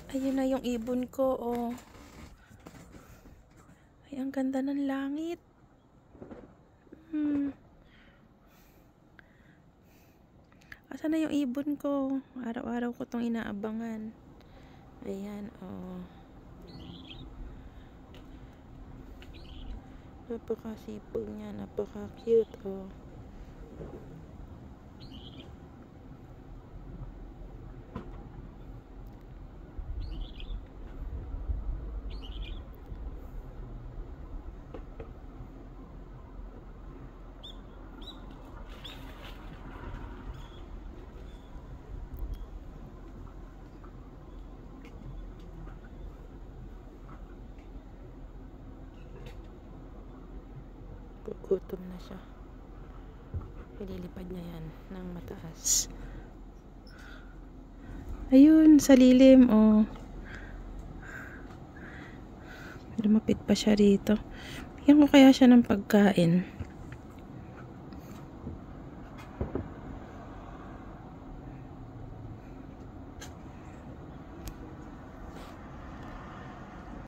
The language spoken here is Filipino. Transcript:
Ayun na yung ibon ko, oh. Ay, ang ganda ng langit. Asan na yung ibon ko? Araw-araw ko tong inaabangan. Ayan, oh. Napakasipag niya, napaka-cute, oh. Gutom na siya. Ililipad niya yan ng mataas. Ayun, sa lilim, oh. Lumapit pa siya rito. Bigyan ko kaya siya ng pagkain.